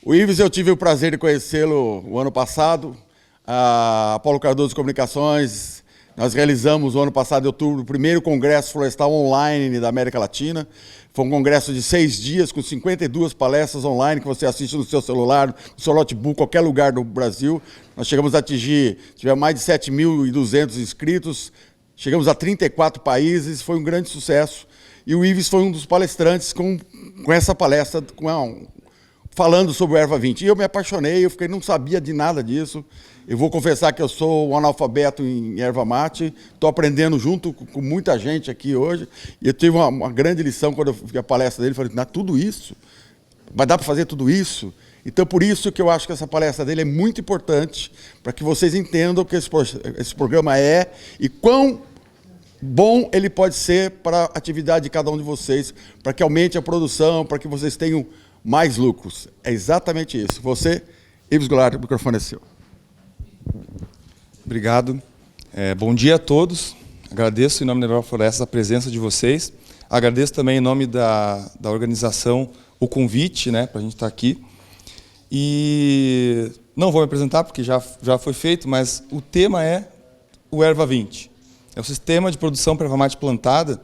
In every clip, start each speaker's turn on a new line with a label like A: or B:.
A: O Ives, eu tive o prazer de conhecê-lo o ano passado. A Paulo Cardoso Comunicações, nós realizamos o ano passado, em outubro, o primeiro Congresso Florestal Online da América Latina. Foi um congresso de 6 dias, com 52 palestras online, que você assiste no seu celular, no seu notebook, qualquer lugar do Brasil. Nós chegamos a atingir, tivemos mais de 7.200 inscritos, chegamos a 34 países, foi um grande sucesso. E o Ives foi um dos palestrantes com essa palestra, falando sobre o Erva 20. E eu me apaixonei, não sabia de nada disso. Eu vou confessar que eu sou um analfabeto em erva mate, estou aprendendo junto com muita gente aqui hoje, e eu tive uma grande lição quando eu vi a palestra dele, falei, tudo isso? Vai dar para fazer tudo isso? Então, por isso que eu acho que essa palestra dele é muito importante, para que vocês entendam o que esse programa é e quão bom ele pode ser para a atividade de cada um de vocês, para que aumente a produção, para que vocês tenham mais lucros. É exatamente isso. Você, Ives Goulart, o microfone é seu.
B: Obrigado. Bom dia a todos. Agradeço em nome da Erva Florestas a presença de vocês. Agradeço também em nome da organização o convite, para a gente estar aqui. E não vou me apresentar porque já foi feito, mas o tema é o Erva 20. É o sistema de produção para erva mate plantada,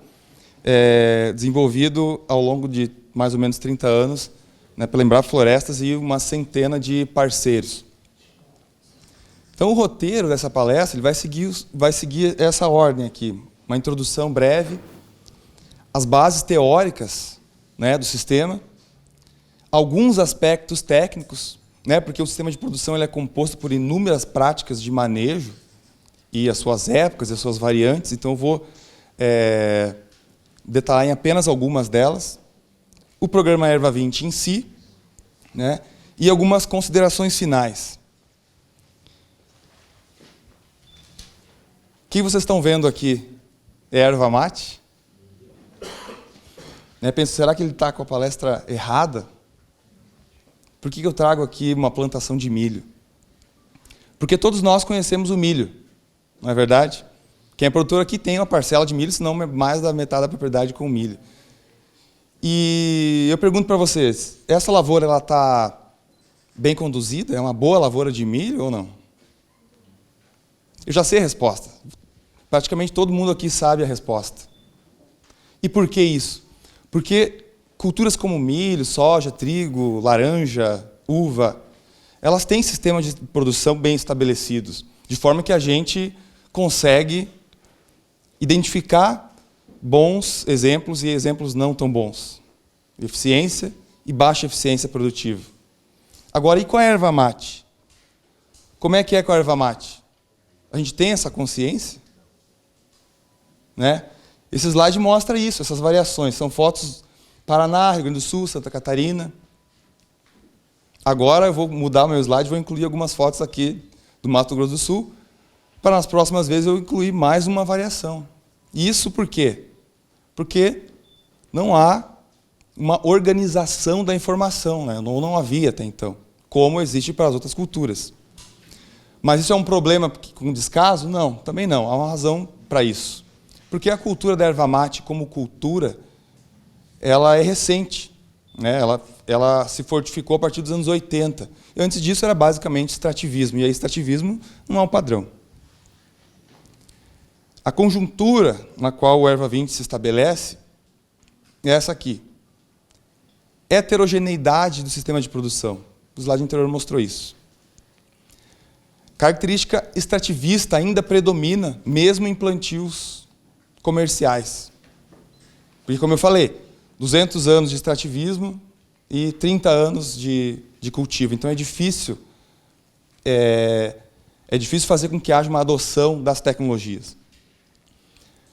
B: desenvolvido ao longo de mais ou menos 30 anos, pela Embrapa Florestas e uma centena de parceiros. Então, o roteiro dessa palestra ele vai seguir essa ordem aqui. Uma introdução breve, as bases teóricas do sistema, alguns aspectos técnicos, porque o sistema de produção ele é composto por inúmeras práticas de manejo e as suas épocas e as suas variantes. Então, eu vou detalhar em apenas algumas delas. O programa Erva 20 em si, e algumas considerações finais. O que vocês estão vendo aqui é erva mate? Penso, será que ele está com a palestra errada? Por que eu trago aqui uma plantação de milho? Porque todos nós conhecemos o milho, não é verdade? Quem é produtor aqui tem uma parcela de milho, senão mais da metade da propriedade com milho. E eu pergunto para vocês, essa lavoura está bem conduzida? É uma boa lavoura de milho ou não? Eu já sei a resposta. Praticamente todo mundo aqui sabe a resposta. E por que isso? Porque culturas como milho, soja, trigo, laranja, uva, elas têm sistemas de produção bem estabelecidos, de forma que a gente consegue identificar bons exemplos e exemplos não tão bons. Eficiência e baixa eficiência produtiva. Agora, e com a erva mate? Como é que é com a erva mate? A gente tem essa consciência? Esse slide mostra isso, essas variações. São fotos Paraná, Rio Grande do Sul, Santa Catarina. Agora eu vou mudar o meu slide, vou incluir algumas fotos aqui do Mato Grosso do Sul, para nas próximas vezes eu incluir mais uma variação. Isso por quê? Porque não há uma organização da informação, não havia até então, como existe para as outras culturas. Mas isso é um problema com descaso? Não, também não. Há uma razão para isso. Porque a cultura da erva mate, como cultura, ela é recente. Ela se fortificou a partir dos anos 80. E antes disso era basicamente extrativismo. E aí extrativismo não é um padrão. A conjuntura na qual o Erva 20 se estabelece é essa aqui. Heterogeneidade do sistema de produção. O slide anterior mostrou isso. Característica extrativista ainda predomina, mesmo em plantios comerciais. Porque, como eu falei, 200 anos de extrativismo e 30 anos de cultivo. Então, é difícil fazer com que haja uma adoção das tecnologias.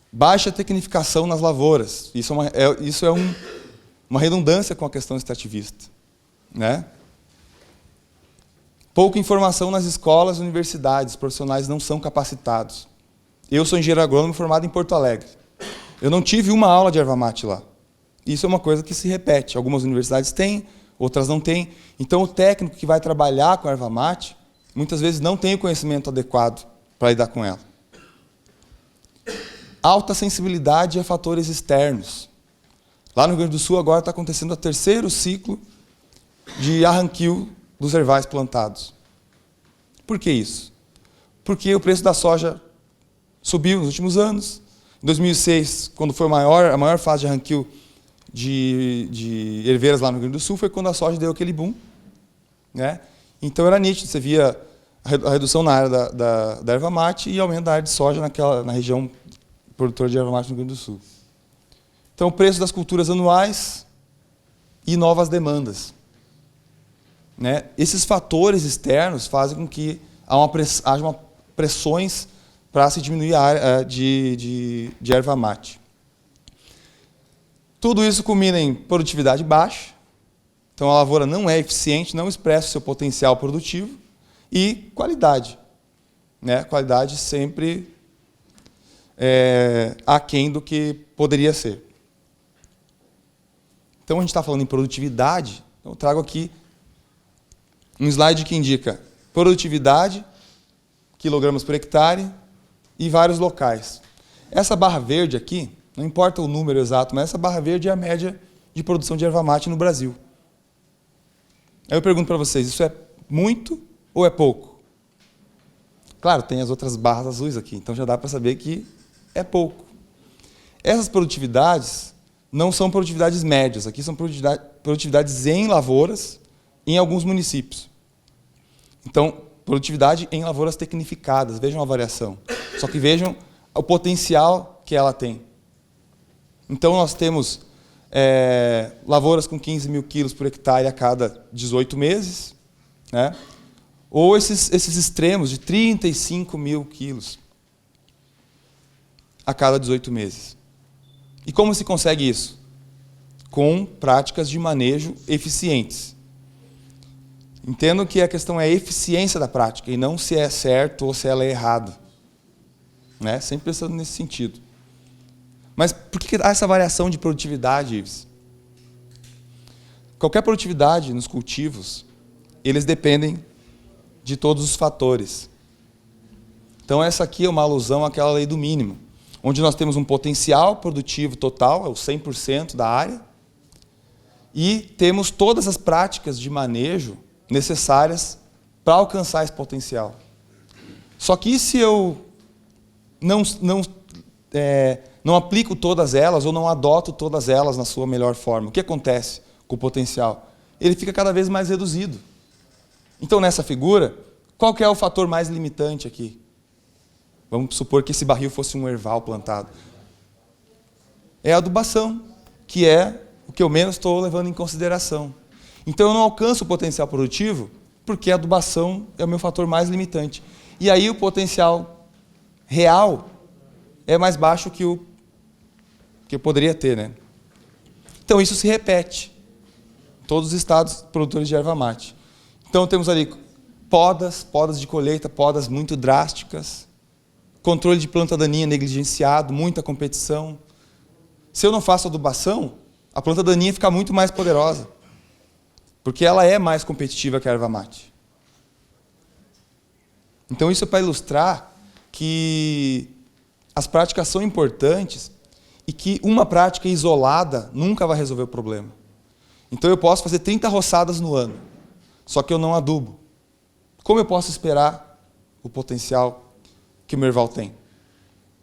B: Baixa tecnificação nas lavouras. Isso é uma redundância com a questão extrativista. Pouca informação nas escolas e universidades. Os profissionais não são capacitados. Eu sou engenheiro agrônomo formado em Porto Alegre. Eu não tive uma aula de erva mate lá. Isso é uma coisa que se repete. Algumas universidades têm, outras não têm. Então, o técnico que vai trabalhar com a erva mate, muitas vezes não tem o conhecimento adequado para lidar com ela. Alta sensibilidade a fatores externos. Lá no Rio Grande do Sul, agora está acontecendo o terceiro ciclo de arranquio dos ervais plantados. Por que isso? Porque o preço da soja subiu nos últimos anos. Em 2006, quando foi a maior fase de arranquio de herveiras lá no Rio Grande do Sul, foi quando a soja deu aquele boom, né? Então era nítido, você via a redução na área da erva mate e aumento da área de soja na região produtora de erva mate no Rio Grande do Sul. Então, o preço das culturas anuais e novas demandas, né? Esses fatores externos fazem com que haja pressões para se diminuir a área de erva mate. Tudo isso culmina em produtividade baixa, então a lavoura não é eficiente, não expressa o seu potencial produtivo, e qualidade, né? Qualidade sempre aquém do que poderia ser. Então, a gente está falando em produtividade, então eu trago aqui um slide que indica produtividade, quilogramas por hectare e vários locais. Essa barra verde aqui, não importa o número exato, mas essa barra verde é a média de produção de erva mate no Brasil. Aí eu pergunto para vocês, isso é muito ou é pouco? Claro, tem as outras barras azuis aqui, então já dá para saber que é pouco. Essas produtividades não são produtividades médias, aqui são produtividades em lavouras em alguns municípios. Então, produtividade em lavouras tecnificadas, vejam a variação. Só que vejam o potencial que ela tem. Então, nós temos lavouras com 15 mil quilos por hectare a cada 18 meses, né? Ou esses extremos de 35 mil quilos a cada 18 meses. E como se consegue isso? Com práticas de manejo eficientes. Entendo que a questão é a eficiência da prática, e não se é certo ou se ela é errada. Né? Sempre pensando nesse sentido. Mas por que há essa variação de produtividade, Ives? Qualquer produtividade nos cultivos, eles dependem de todos os fatores. Então, essa aqui é uma alusão àquela lei do mínimo, onde nós temos um potencial produtivo total, é o 100% da área, e temos todas as práticas de manejo necessárias para alcançar esse potencial. Só que se eu não aplico todas elas ou não adoto todas elas na sua melhor forma, o que acontece com o potencial? Ele fica cada vez mais reduzido. Então, nessa figura, qual que é o fator mais limitante aqui? Vamos supor que esse barril fosse um erval plantado. É a adubação, que é o que eu menos estou levando em consideração. Então, eu não alcanço o potencial produtivo porque a adubação é o meu fator mais limitante. E aí o potencial real é mais baixo que o que eu poderia ter, né? Então, isso se repete em todos os estados produtores de erva mate. Então, temos ali podas de colheita, podas muito drásticas, controle de planta daninha negligenciado, muita competição. Se eu não faço adubação, a planta daninha fica muito mais poderosa, porque ela é mais competitiva que a erva mate. Então, isso é para ilustrar que as práticas são importantes e que uma prática isolada nunca vai resolver o problema. Então, eu posso fazer 30 roçadas no ano, só que eu não adubo. Como eu posso esperar o potencial que o meu erval tem?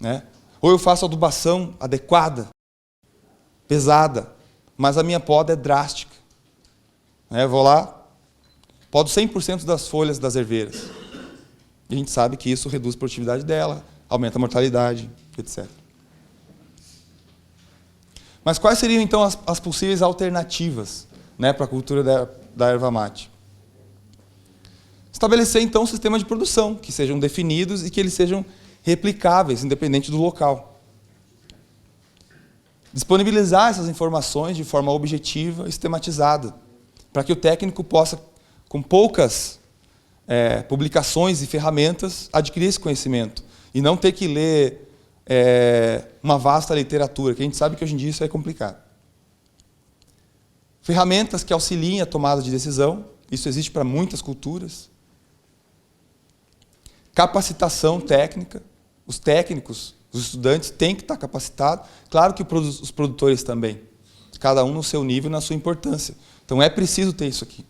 B: Né? Ou eu faço adubação adequada, pesada, mas a minha poda é drástica. Eu vou lá, podo 100% das folhas das herveiras. E a gente sabe que isso reduz a produtividade dela, aumenta a mortalidade, etc. Mas quais seriam, então, as possíveis alternativas, né, para a cultura da erva mate? Estabelecer, então, um sistema de produção, que sejam definidos e que eles sejam replicáveis, independente do local. Disponibilizar essas informações de forma objetiva e sistematizada, para que o técnico possa, com poucas publicações e ferramentas, adquirir esse conhecimento, e não ter que ler uma vasta literatura, que a gente sabe que hoje em dia isso é complicado. Ferramentas que auxiliem a tomada de decisão, isso existe para muitas culturas. Capacitação técnica, os técnicos, os estudantes têm que estar capacitados, claro que os produtores também, cada um no seu nível e na sua importância. Então é preciso ter isso aqui.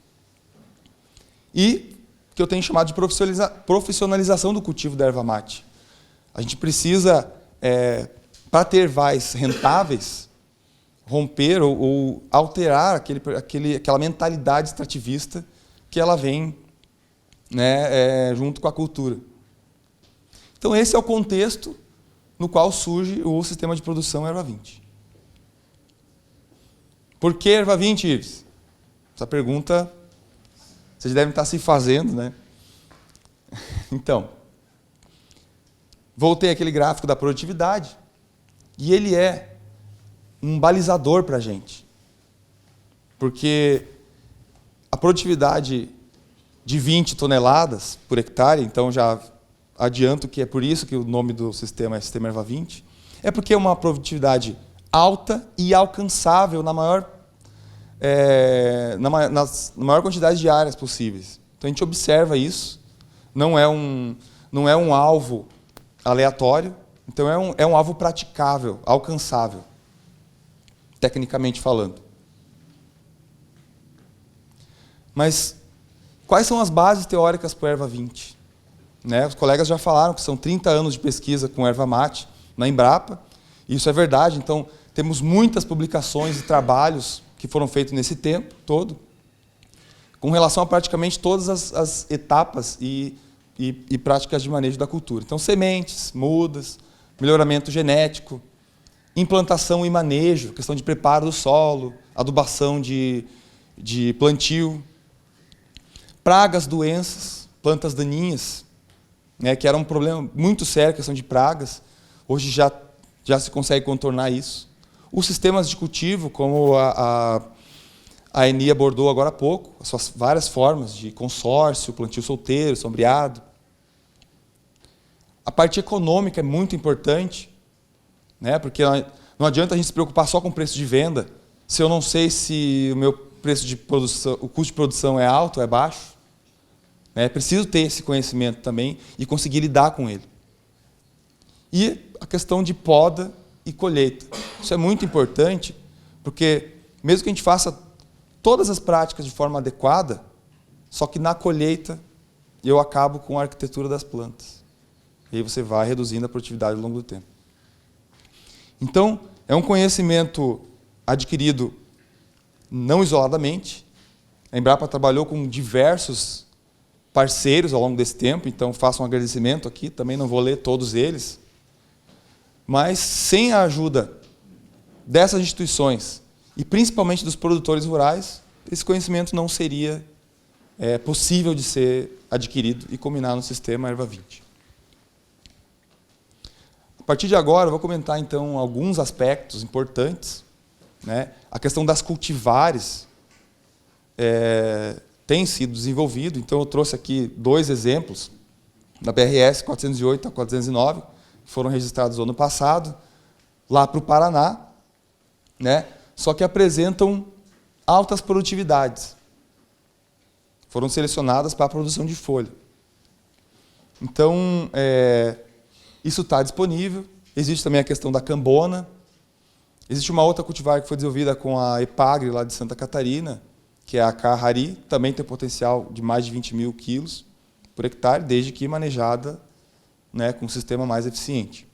B: E que eu tenho chamado de profissionalização do cultivo da erva mate. A gente precisa, para ter vais rentáveis, romper ou alterar aquela mentalidade extrativista que ela vem, né, junto com a cultura. Então esse é o contexto no qual surge o sistema de produção erva 20. Por que erva 20, Ives? Essa pergunta vocês devem estar se fazendo, né? Então, voltei àquele gráfico da produtividade e ele é um balizador para a gente. Porque a produtividade de 20 toneladas por hectare, então já adianto que é por isso que o nome do sistema é Sistema Erva 20, é porque é uma produtividade alta e alcançável na maior quantidade de áreas possíveis. Então a gente observa isso, não é um alvo aleatório, então é um alvo praticável, alcançável, tecnicamente falando. Mas quais são as bases teóricas para o erva 20? Né? Os colegas já falaram que são 30 anos de pesquisa com erva mate na Embrapa, e isso é verdade, então temos muitas publicações e trabalhos que foram feitos nesse tempo todo, com relação a praticamente todas as etapas e práticas de manejo da cultura. Então, sementes, mudas, melhoramento genético, implantação e manejo, questão de preparo do solo, adubação de plantio, pragas, doenças, plantas daninhas, né, que era um problema muito sério, a questão de pragas. Hoje já se consegue contornar isso. Os sistemas de cultivo, como a Eni abordou agora há pouco, as suas várias formas de consórcio, plantio solteiro, sombreado. A parte econômica é muito importante, né, porque não adianta a gente se preocupar só com o preço de venda, se eu não sei se o meu preço de produção, o custo de produção é alto ou é baixo. É preciso ter esse conhecimento também e conseguir lidar com ele. E a questão de poda e colheita. Isso é muito importante, porque mesmo que a gente faça todas as práticas de forma adequada, só que na colheita eu acabo com a arquitetura das plantas. E aí você vai reduzindo a produtividade ao longo do tempo. Então, é um conhecimento adquirido não isoladamente. A Embrapa trabalhou com diversos parceiros ao longo desse tempo, então faço um agradecimento aqui, também não vou ler todos eles. Mas sem a ajuda dessas instituições, e principalmente dos produtores rurais, esse conhecimento não seria possível de ser adquirido e combinar no sistema erva 20. A partir de agora, eu vou comentar então alguns aspectos importantes, né? A questão das cultivares tem sido desenvolvido, então eu trouxe aqui 2 exemplos, da BRS 408 a 409, que foram registrados no ano passado, lá para o Paraná, né? Só que apresentam altas produtividades. Foram selecionadas para a produção de folha. Então, isso está disponível. Existe também a questão da cambona. Existe uma outra cultivar que foi desenvolvida com a Epagre, lá de Santa Catarina, que é a Carrari, também tem potencial de mais de 20 mil quilos por hectare, desde que manejada, né, com um sistema mais eficiente.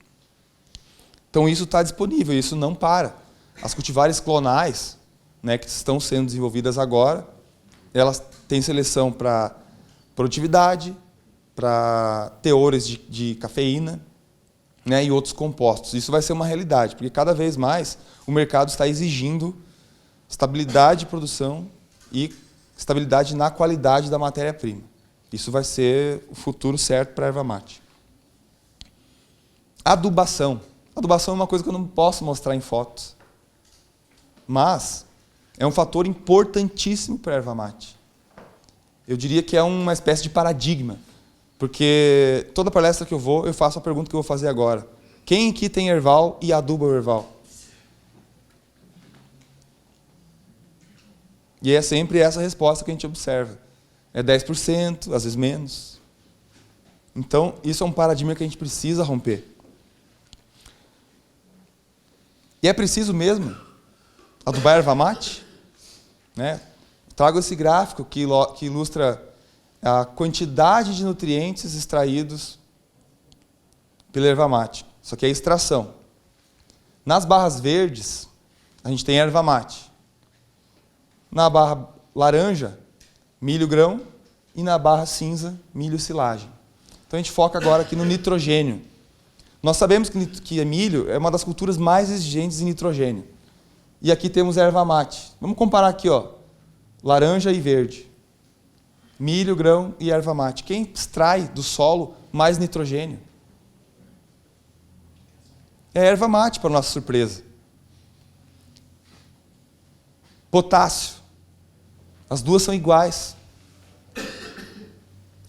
B: Então, isso está disponível, isso não para. As cultivares clonais, né, que estão sendo desenvolvidas agora, elas têm seleção para produtividade, para teores de cafeína, né, e outros compostos. Isso vai ser uma realidade, porque cada vez mais o mercado está exigindo estabilidade de produção e estabilidade na qualidade da matéria-prima. Isso vai ser o futuro certo para a erva mate. Adubação. Adubação é uma coisa que eu não posso mostrar em fotos, mas é um fator importantíssimo para a erva mate. Eu diria que é uma espécie de paradigma, porque toda palestra que eu vou, eu faço a pergunta que eu vou fazer agora. Quem aqui tem erval e aduba o erval? E é sempre essa resposta que a gente observa. É 10%, às vezes menos. Então, isso é um paradigma que a gente precisa romper. E é preciso mesmo adubar erva mate? Né? Trago esse gráfico que ilustra a quantidade de nutrientes extraídos pela erva mate. Isso aqui é a extração. Nas barras verdes, a gente tem erva mate. Na barra laranja, milho grão. E na barra cinza, milho silagem. Então a gente foca agora aqui no nitrogênio. Nós sabemos que milho é uma das culturas mais exigentes em nitrogênio. E aqui temos erva mate. Vamos comparar aqui, ó, laranja e verde. Milho, grão e erva mate. Quem extrai do solo mais nitrogênio? É a erva mate, para nossa surpresa. Potássio. As duas são iguais.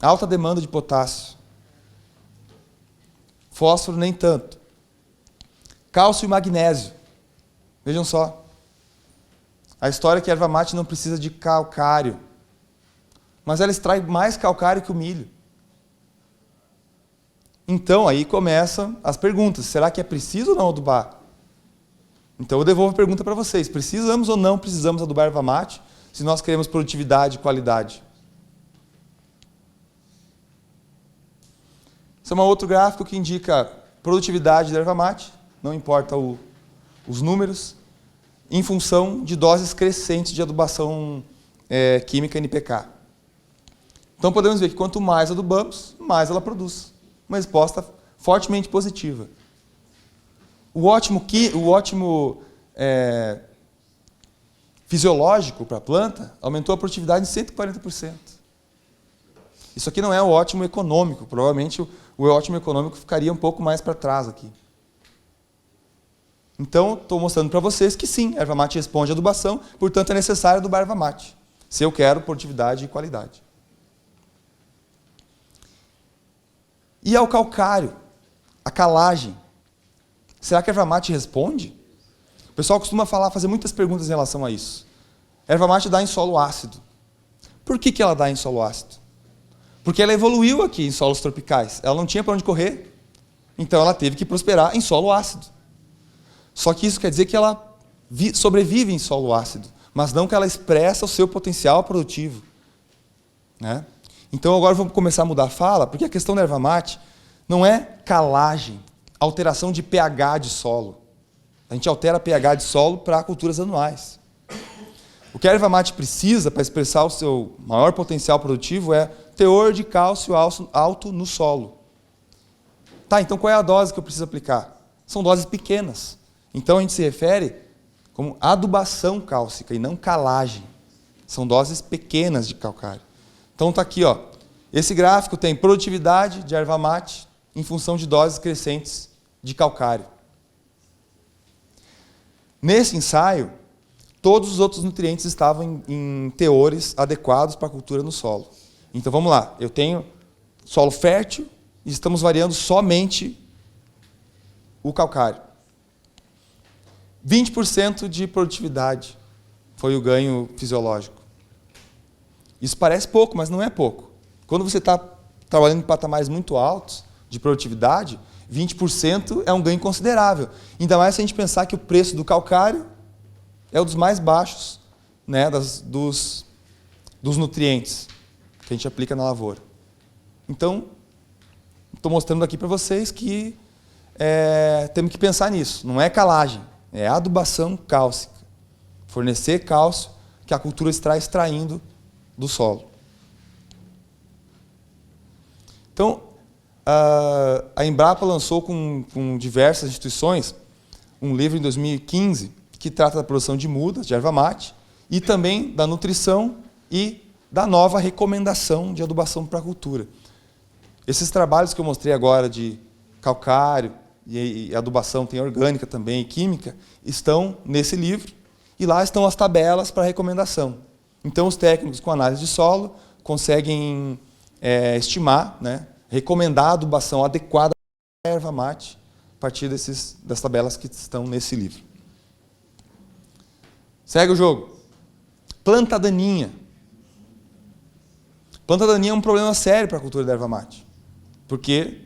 B: Alta demanda de potássio. Fósforo nem tanto. Cálcio e magnésio. Vejam só. A história é que a erva mate não precisa de calcário. Mas ela extrai mais calcário que o milho. Então, aí começam as perguntas. Será que é preciso ou não adubar? Então, eu devolvo a pergunta para vocês. Precisamos ou não precisamos adubar a erva mate se nós queremos produtividade e qualidade? Esse é um outro gráfico que indica produtividade da erva mate, não importa os números, em função de doses crescentes de adubação química NPK. Então podemos ver que quanto mais adubamos, mais ela produz. Uma resposta fortemente positiva. O ótimo fisiológico para a planta aumentou a produtividade em 140%. Isso aqui não é o ótimo econômico, provavelmente o ótimo econômico ficaria um pouco mais para trás aqui. Então, estou mostrando para vocês que sim, a erva mate responde à adubação, portanto é necessário adubar a erva mate, se eu quero produtividade e qualidade. E ao calcário, a calagem, será que a erva mate responde? O pessoal costuma fazer muitas perguntas em relação a isso. A erva mate dá em solo ácido. Por que ela dá em solo ácido? Porque ela evoluiu aqui em solos tropicais. Ela não tinha para onde correr. Então ela teve que prosperar em solo ácido. Só que isso quer dizer que ela sobrevive em solo ácido, mas não que ela expressa o seu potencial produtivo. Né? Então agora vamos começar a mudar a fala, porque a questão da erva mate não é calagem, alteração de pH de solo. A gente altera pH de solo para culturas anuais. O que a erva mate precisa para expressar o seu maior potencial produtivo é teor de cálcio alto no solo. Tá, então qual é a dose que eu preciso aplicar? São doses pequenas. Então a gente se refere como adubação cálcica e não calagem. São doses pequenas de calcário. Então está aqui, ó. Esse gráfico tem produtividade de erva mate em função de doses crescentes de calcário. Nesse ensaio, todos os outros nutrientes estavam em teores adequados para a cultura no solo. Então vamos lá, eu tenho solo fértil e estamos variando somente o calcário. 20% de produtividade foi o ganho fisiológico. Isso parece pouco, mas não é pouco. Quando você está trabalhando em patamares muito altos de produtividade, 20% é um ganho considerável. Ainda mais se a gente pensar que o preço do calcário é um dos mais baixos, né, dos nutrientes que a gente aplica na lavoura. Então, estou mostrando aqui para vocês que temos que pensar nisso. Não é calagem, é adubação cálcica. Fornecer cálcio que a cultura está extraindo do solo. Então, a Embrapa lançou com diversas instituições um livro em 2015 que trata da produção de mudas, de erva mate, e também da nutrição e da nova recomendação de adubação para a cultura. Esses trabalhos que eu mostrei agora de calcário e adubação, tem orgânica também e química, estão nesse livro, e lá estão as tabelas para recomendação. Então, os técnicos com análise de solo conseguem estimar, né, recomendar a adubação adequada à erva mate a partir das tabelas que estão nesse livro. Segue o jogo. Planta daninha. Planta daninha é um problema sério para a cultura da erva mate, porque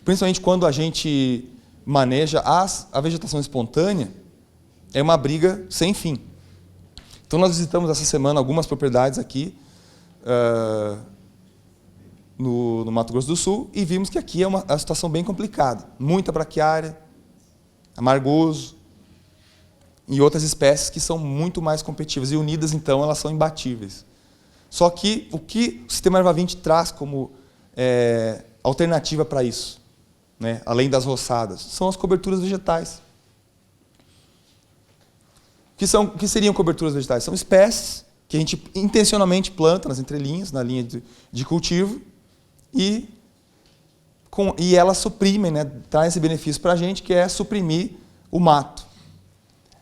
B: principalmente quando a gente maneja a vegetação espontânea, é uma briga sem fim. Então nós visitamos essa semana algumas propriedades aqui, no Mato Grosso do Sul e vimos que aqui é uma situação bem complicada. Muita braquiária, amargoso e outras espécies que são muito mais competitivas. E unidas, então, elas são imbatíveis. Só que o que o sistema Erva 20 traz como alternativa para isso, né, além das roçadas, são as coberturas vegetais. O que seriam coberturas vegetais? São espécies que a gente intencionalmente planta nas entrelinhas, na linha de cultivo, e elas suprimem, né, trazem esse benefício para a gente, que é suprimir o mato.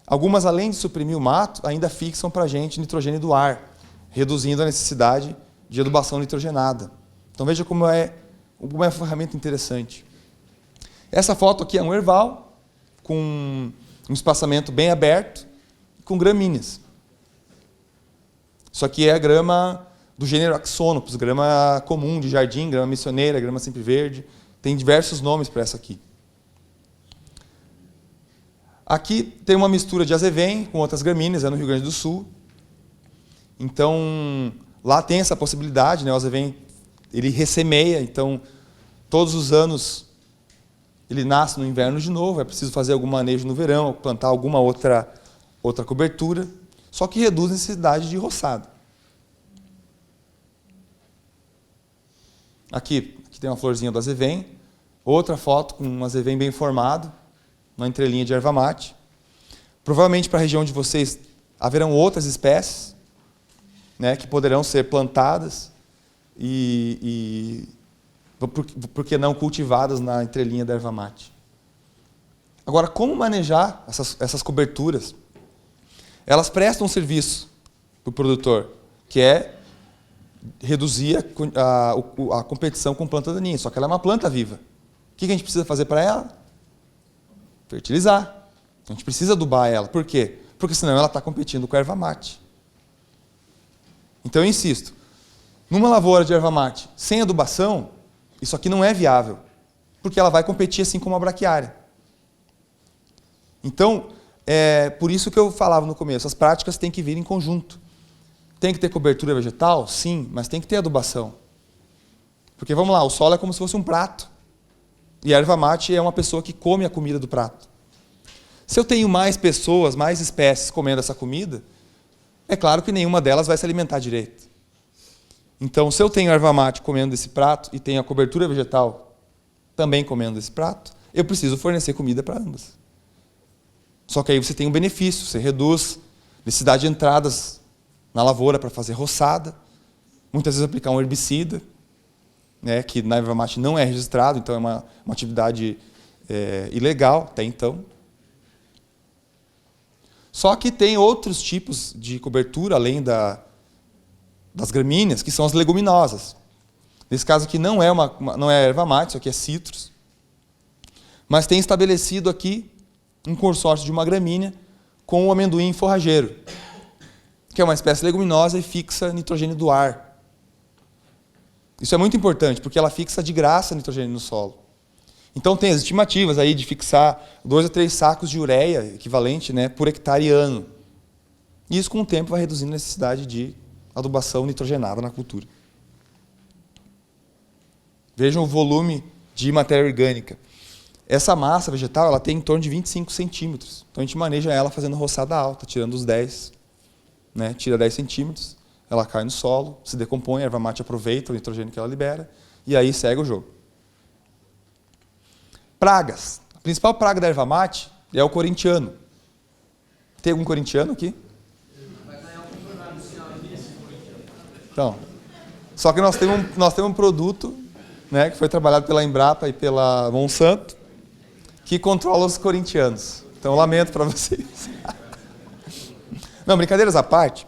B: Algumas, além de suprimir o mato, ainda fixam para a gente nitrogênio do ar, reduzindo a necessidade de adubação nitrogenada. Então veja como é uma ferramenta interessante. Essa foto aqui é um erval, com um espaçamento bem aberto, com gramíneas. Isso aqui é a grama do gênero Axonopus, grama comum de jardim, grama missioneira, grama sempre verde. Tem diversos nomes para essa aqui. Aqui tem uma mistura de azevém com outras gramíneas, é no Rio Grande do Sul. Então, lá tem essa possibilidade, né? O azevém, ele ressemeia, então, todos os anos ele nasce no inverno de novo, é preciso fazer algum manejo no verão, plantar alguma outra cobertura, só que reduz a necessidade de roçado. Aqui tem uma florzinha do azevém, outra foto com um azevém bem formado, uma entrelinha de erva mate. Provavelmente para a região de vocês haverão outras espécies, né, que poderão ser plantadas e por que não cultivadas na entrelinha da erva mate. Agora, como manejar essas coberturas? Elas prestam um serviço para o produtor, que é reduzir a competição com planta daninha. Só que ela é uma planta viva. O que a gente precisa fazer para ela? Fertilizar. A gente precisa adubar ela. Por quê? Porque senão ela está competindo com a erva mate. Então eu insisto, numa lavoura de erva mate sem adubação, isso aqui não é viável, porque ela vai competir assim como a braquiária. Então, é por isso que eu falava no começo, as práticas têm que vir em conjunto. Tem que ter cobertura vegetal? Sim, mas tem que ter adubação. Porque, vamos lá, o solo é como se fosse um prato. E a erva mate é uma pessoa que come a comida do prato. Se eu tenho mais pessoas, mais espécies comendo essa comida, é claro que nenhuma delas vai se alimentar direito. Então, se eu tenho a erva mate comendo esse prato e tenho a cobertura vegetal também comendo esse prato, eu preciso fornecer comida para ambas. Só que aí você tem um benefício, você reduz a necessidade de entradas na lavoura para fazer roçada, muitas vezes aplicar um herbicida, né, que na erva mate não é registrado, então é uma atividade ilegal até então. Só que tem outros tipos de cobertura, além das gramíneas, que são as leguminosas. Nesse caso aqui não é erva mate, isso aqui é citros, mas tem estabelecido aqui um consórcio de uma gramínea com o amendoim forrageiro, que é uma espécie leguminosa e fixa nitrogênio do ar. Isso é muito importante, porque ela fixa de graça nitrogênio no solo. Então tem as estimativas aí de fixar 2 a 3 sacos de ureia, equivalente, né, por hectare ano. E isso com o tempo vai reduzindo a necessidade de adubação nitrogenada na cultura. Vejam o volume de matéria orgânica. Essa massa vegetal ela tem em torno de 25 centímetros. Então a gente maneja ela fazendo roçada alta, tirando os 10, né, tira 10 centímetros, ela cai no solo, se decompõe, a erva mate aproveita o nitrogênio que ela libera, e aí segue o jogo. Pragas. A principal praga da erva mate é o corintiano. Tem algum corintiano aqui? Então, só que nós temos um produto, né, que foi trabalhado pela Embrapa e pela Monsanto, que controla os corintianos. Então, eu lamento para vocês. Não, brincadeiras à parte,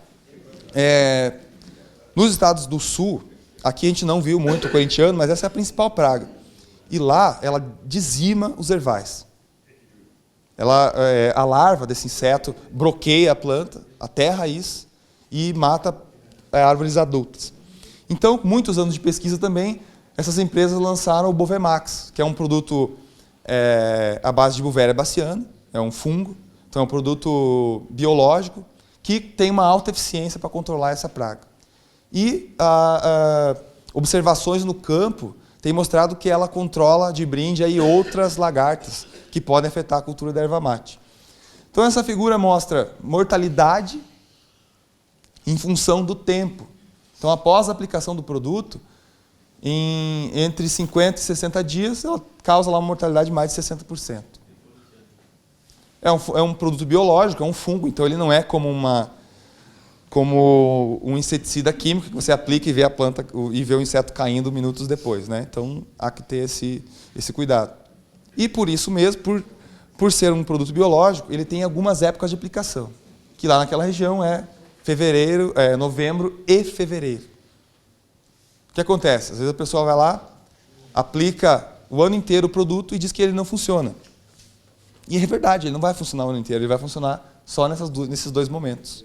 B: nos estados do sul, aqui a gente não viu muito o corintiano, mas essa é a principal praga. E lá, ela dizima os ervais. A larva desse inseto broqueia a planta, até a raiz, e mata árvores adultas. Então, muitos anos de pesquisa também, essas empresas lançaram o Bovemax, que é um produto à base de Beauveria baciana, é um fungo, então é um produto biológico, que tem uma alta eficiência para controlar essa praga. E observações no campo têm mostrado que ela controla de brinde aí outras lagartas que podem afetar a cultura da erva mate. Então essa figura mostra mortalidade em função do tempo. Então após a aplicação do produto, entre 50 e 60 dias, ela causa lá uma mortalidade de mais de 60%. É um produto biológico, é um fungo, então ele não é como um inseticida químico que você aplica e vê a planta e vê o inseto caindo minutos depois, né? Então há que ter esse cuidado. E por isso mesmo, por ser um produto biológico, ele tem algumas épocas de aplicação, que lá naquela região é novembro e fevereiro. O que acontece? Às vezes a pessoa vai lá, aplica o ano inteiro o produto e diz que ele não funciona. E é verdade, ele não vai funcionar o ano inteiro, ele vai funcionar só nesses dois momentos.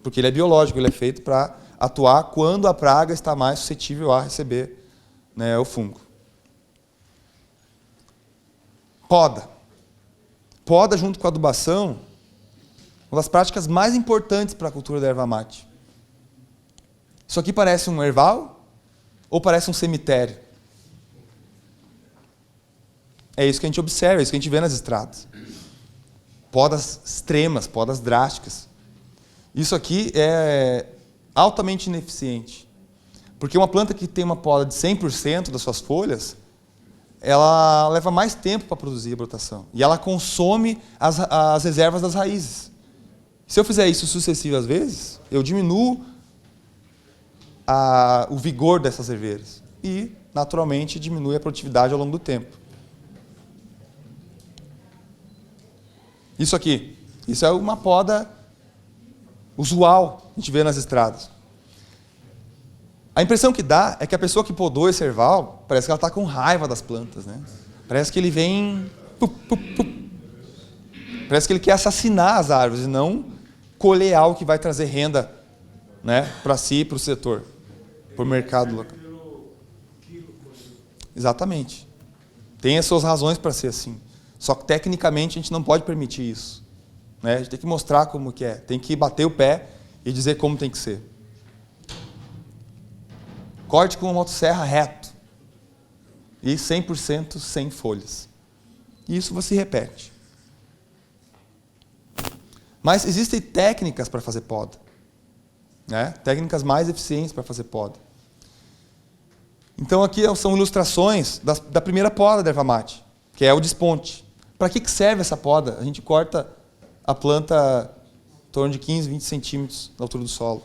B: Porque ele é biológico, ele é feito para atuar quando a praga está mais suscetível a receber, né, o fungo. Poda. Poda junto com a adubação, uma das práticas mais importantes para a cultura da erva mate. Isso aqui parece um erval ou parece um cemitério? É isso que a gente observa, é isso que a gente vê nas estradas. Podas extremas, podas drásticas. Isso aqui é altamente ineficiente. Porque uma planta que tem uma poda de 100% das suas folhas, ela leva mais tempo para produzir a brotação. E ela consome as reservas das raízes. Se eu fizer isso sucessivas vezes, eu diminuo o vigor dessas herveiras. E, naturalmente, diminui a produtividade ao longo do tempo. Isso aqui, isso é uma poda usual, a gente vê nas estradas. A impressão que dá é que a pessoa que podou esse erval, parece que ela está com raiva das plantas, né? Parece que ele vem... Parece que ele quer assassinar as árvores e não colher algo que vai trazer renda, né, para si e para o setor, para o mercado local. Exatamente. Tem as suas razões para ser assim. Só que, tecnicamente, a gente não pode permitir isso. Né? A gente tem que mostrar como que é. Tem que bater o pé e dizer como tem que ser. Corte com uma motosserra reto. E 100% sem folhas. E isso você repete. Mas existem técnicas para fazer poda. Né? Técnicas mais eficientes para fazer poda. Então, aqui são ilustrações da primeira poda da erva mate, que é o desponte. Para que serve essa poda? A gente corta a planta em torno de 15, 20 centímetros da altura do solo.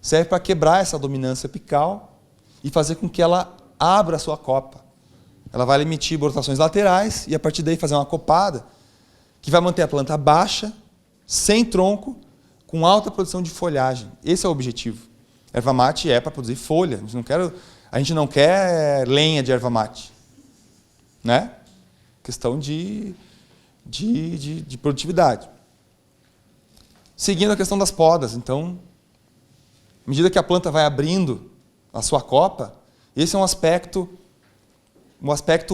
B: Serve para quebrar essa dominância apical e fazer com que ela abra a sua copa. Ela vai emitir brotações laterais e, a partir daí, fazer uma copada que vai manter a planta baixa, sem tronco, com alta produção de folhagem. Esse é o objetivo. Erva mate é para produzir folha. A gente não quer lenha de erva mate. Né? Questão de produtividade. Seguindo a questão das podas. Então, à medida que a planta vai abrindo a sua copa, esse é um aspecto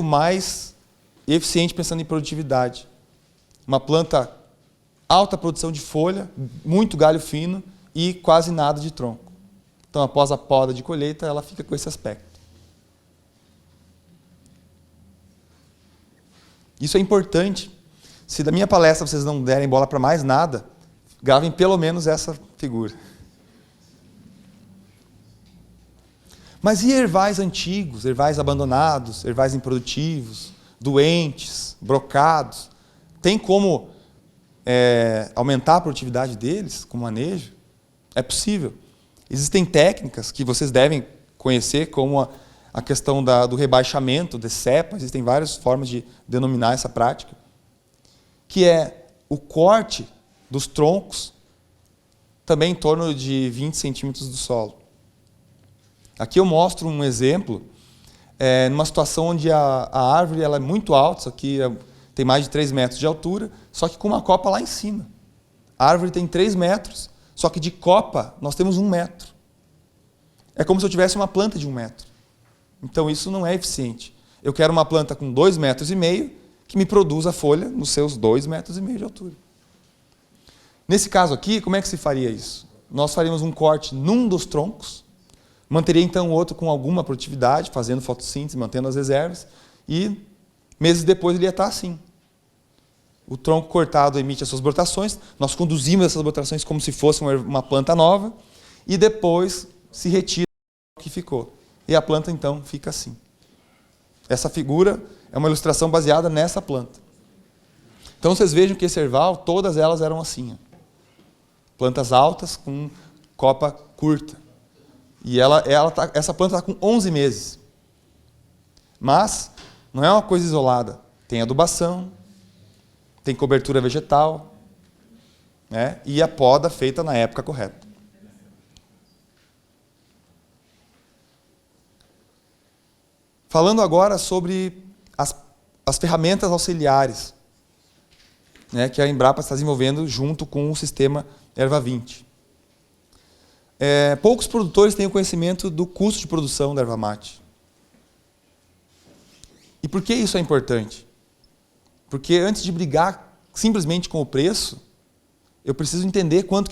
B: mais eficiente pensando em produtividade. Uma planta alta produção de folha, muito galho fino e quase nada de tronco. Então, após a poda de colheita, ela fica com esse aspecto. Isso é importante. Se da minha palestra vocês não derem bola para mais nada, gravem pelo menos essa figura. Mas e ervais antigos, ervais abandonados, ervais improdutivos, doentes, brocados? Tem como aumentar a produtividade deles com manejo? É possível. Existem técnicas que vocês devem conhecer, como a questão do rebaixamento de cepa. Existem várias formas de denominar essa prática, que é o corte dos troncos também em torno de 20 centímetros do solo. Aqui eu mostro um exemplo, numa situação onde a árvore ela é muito alta, isso aqui tem mais de 3 metros de altura, só que com uma copa lá em cima. A árvore tem 3 metros, só que de copa nós temos 1 metro. É como se eu tivesse uma planta de 1 metro. Então isso não é eficiente. Eu quero uma planta com 2,5 metros que me produza folha nos seus 2,5 metros de altura. Nesse caso aqui, como é que se faria isso? Nós faríamos um corte num dos troncos, Manteria então o outro com alguma produtividade, fazendo fotossíntese, mantendo as reservas, e meses depois ele ia estar assim. O tronco cortado emite as suas brotações, nós conduzimos essas brotações como se fosse uma planta nova, e depois se retira o que ficou. E a planta então fica assim. Essa figura é uma ilustração baseada nessa planta. Então vocês vejam que esse erval, todas elas eram assim. Ó. Plantas altas com copa curta. E essa planta está com 11 meses. Mas não é uma coisa isolada. Tem adubação, tem cobertura vegetal, né? E a poda feita na época correta. Falando agora sobre as ferramentas auxiliares, né, que a Embrapa está desenvolvendo junto com o sistema Erva 20. Poucos produtores têm o conhecimento do custo de produção da erva mate. E por que isso é importante? Porque antes de brigar simplesmente com o preço, eu preciso entender quanto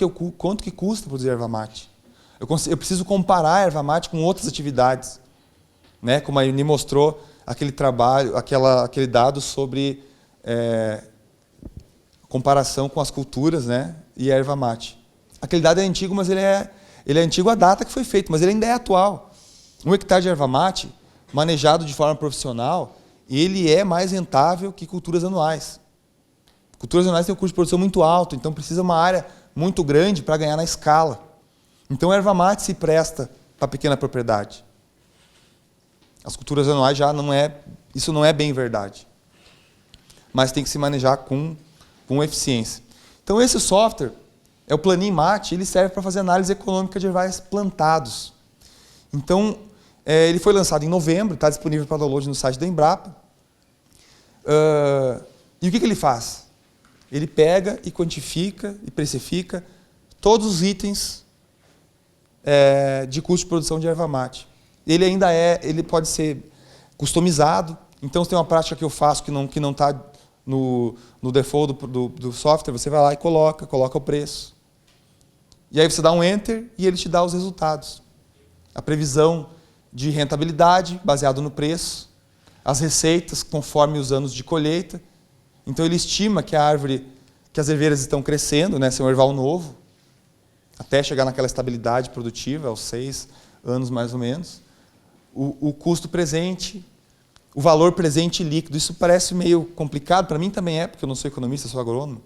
B: que custa produzir erva mate. Eu preciso comparar a erva mate com outras atividades. Né? Como a Aline mostrou, aquele trabalho, aquele dado sobre comparação com as culturas, né? E a erva mate. Aquele dado é antigo, mas ele é antigo a data que foi feito, mas ele ainda é atual. 1 hectare de erva mate, manejado de forma profissional, ele é mais rentável que culturas anuais. Culturas anuais têm um custo de produção muito alto, então precisa uma área muito grande para ganhar na escala. Então a erva mate se presta para pequena propriedade. As culturas anuais isso não é bem verdade. Mas tem que se manejar com eficiência. Então esse software é o Planin Mate, ele serve para fazer análise econômica de ervais plantados. Então, ele foi lançado em novembro, está disponível para download no site da Embrapa. E o que ele faz? Ele pega e quantifica e precifica todos os itens de custo de produção de erva mate. Ele pode ser customizado. Então, se tem uma prática que eu faço que não está no default do software, você vai lá e coloca o preço. E aí você dá um Enter e ele te dá os resultados. A previsão de rentabilidade baseado no preço, as receitas conforme os anos de colheita. Então ele estima que as herveiras estão crescendo, né, se é um erval novo, até chegar naquela estabilidade produtiva, aos 6 anos mais ou menos. O custo presente, o valor presente líquido, isso parece meio complicado, para mim também porque eu não sou economista, sou agrônomo.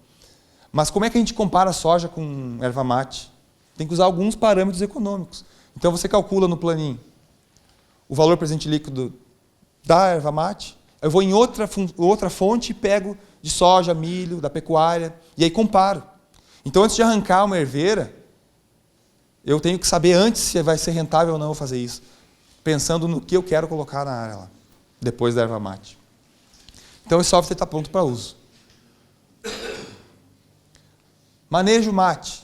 B: Mas como é que a gente compara a soja com erva mate? Tem que usar alguns parâmetros econômicos. Então você calcula no Planin o valor presente líquido da erva mate, eu vou em outra fonte e pego de soja, milho, da pecuária, e aí comparo. Então antes de arrancar uma herveira, eu tenho que saber antes se vai ser rentável ou não eu fazer isso, pensando no que eu quero colocar na área lá, depois da erva mate. Então esse software está pronto para uso. Manejo mate.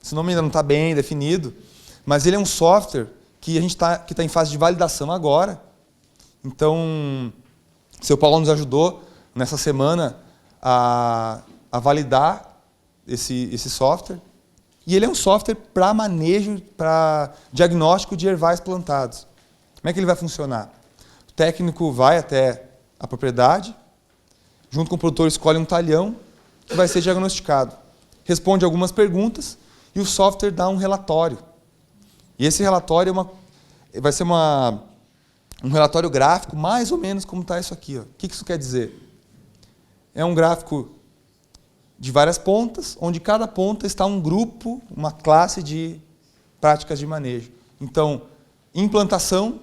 B: Esse nome ainda não está bem definido, mas ele é um software que está em fase de validação agora. Então, o seu Paulo nos ajudou nessa semana a validar esse software. E ele é um software para manejo, para diagnóstico de ervais plantados. Como é que ele vai funcionar? O técnico vai até a propriedade, junto com o produtor escolhe um talhão que vai ser diagnosticado. Responde algumas perguntas e o software dá um relatório. E esse relatório vai ser um relatório gráfico, mais ou menos como está isso aqui. Ó. O que isso quer dizer? É um gráfico de várias pontas, onde cada ponta está um grupo, uma classe de práticas de manejo. Então, implantação,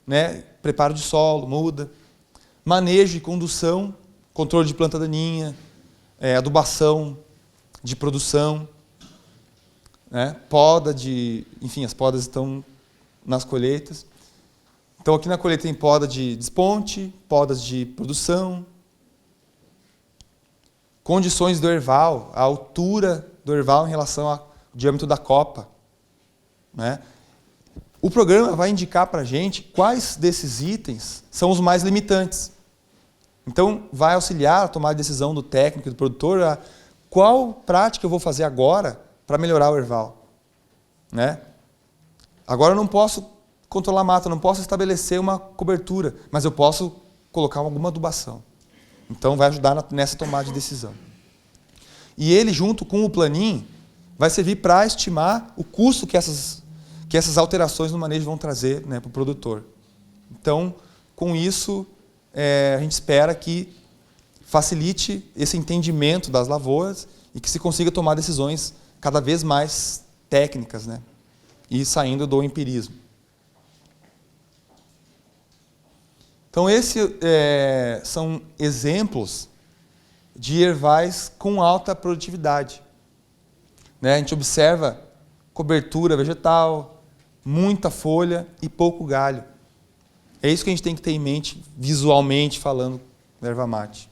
B: né, preparo de solo, muda, manejo e condução, controle de planta daninha, adubação de produção, né, poda enfim, as podas estão nas colheitas. Então aqui na colheita tem poda de desponte, podas de produção, condições do erval, a altura do erval em relação ao diâmetro da copa, né? O programa vai indicar para a gente quais desses itens são os mais limitantes. Então vai auxiliar a tomar a decisão do técnico e do produtor a qual prática eu vou fazer agora para melhorar o erval, né? Agora eu não posso controlar a mata, não posso estabelecer uma cobertura, mas eu posso colocar alguma adubação. Então vai ajudar nessa tomada de decisão. E ele, junto com o planinho, vai servir para estimar o custo que essas alterações no manejo vão trazer, né, para o produtor. Então, com isso, a gente espera que facilite esse entendimento das lavouras e que se consiga tomar decisões cada vez mais técnicas, né, e saindo do empirismo. Então, esses são exemplos de ervais com alta produtividade. Né? A gente observa cobertura vegetal, muita folha e pouco galho. É isso que a gente tem que ter em mente, visualmente falando, da erva mate.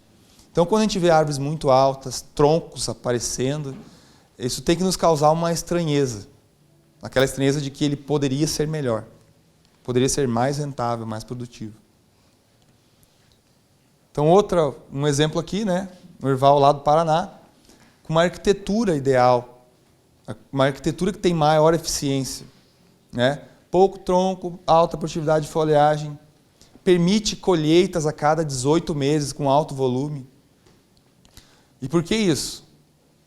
B: Então, quando a gente vê árvores muito altas, troncos aparecendo, isso tem que nos causar uma estranheza. Aquela estranheza de que ele poderia ser melhor, poderia ser mais rentável, mais produtivo. Então, um exemplo aqui, né? No Erval lá do Paraná, com uma arquitetura ideal, uma arquitetura que tem maior eficiência, né? Pouco tronco, alta produtividade de folhagem, permite colheitas a cada 18 meses com alto volume. E por que isso?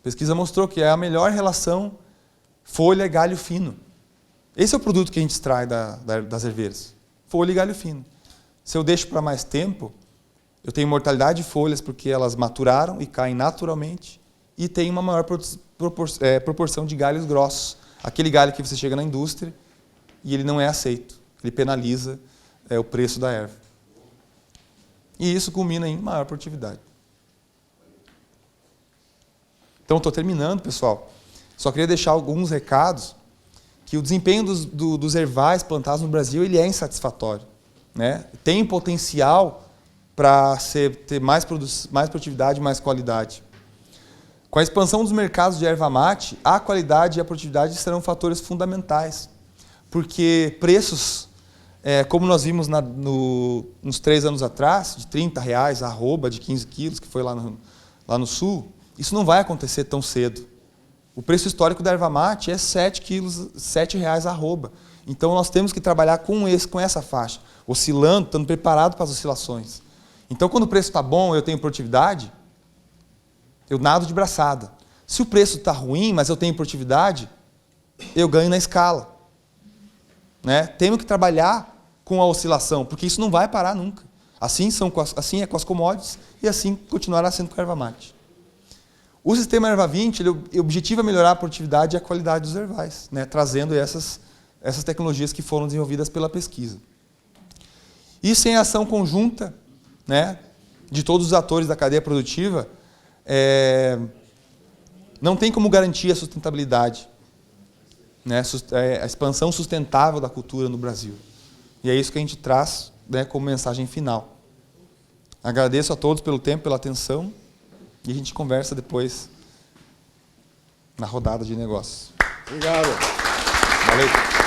B: A pesquisa mostrou que é a melhor relação folha e galho fino. Esse é o produto que a gente extrai das herveiras, folha e galho fino. Se eu deixo para mais tempo, eu tenho mortalidade de folhas porque elas maturaram e caem naturalmente e tem uma maior proporção de galhos grossos. Aquele galho que você chega na indústria e ele não é aceito. Ele penaliza o preço da erva. E isso culmina em maior produtividade. Então, estou terminando, pessoal. Só queria deixar alguns recados que o desempenho dos ervais plantados no Brasil ele é insatisfatório. Né? Tem potencial para ter mais produtividade e mais qualidade. Com a expansão dos mercados de erva mate, a qualidade e a produtividade serão fatores fundamentais, porque preços, como nós vimos uns 3 anos atrás, de R$30 a arroba de 15 quilos, que foi lá no sul, isso não vai acontecer tão cedo. O preço histórico da erva mate é 7 quilos, R$7 a arroba. Então nós temos que trabalhar com essa faixa, oscilando, estando preparado para as oscilações. Então, quando o preço está bom, eu tenho produtividade, eu nado de braçada. Se o preço está ruim, mas eu tenho produtividade, eu ganho na escala. Né? Temos que trabalhar com a oscilação, porque isso não vai parar nunca. Assim é com as commodities e assim continuará sendo com a erva mate. O sistema Erva 20 ele objetiva melhorar a produtividade e a qualidade dos ervais, né? Trazendo essas tecnologias que foram desenvolvidas pela pesquisa. Isso em ação conjunta, né, de todos os atores da cadeia produtiva, não tem como garantir a sustentabilidade, né, a expansão sustentável da cultura no Brasil. E é isso que a gente traz, né, como mensagem final. Agradeço a todos pelo tempo, pela atenção, e a gente conversa depois na rodada de negócios.
A: Obrigado.
B: Valeu.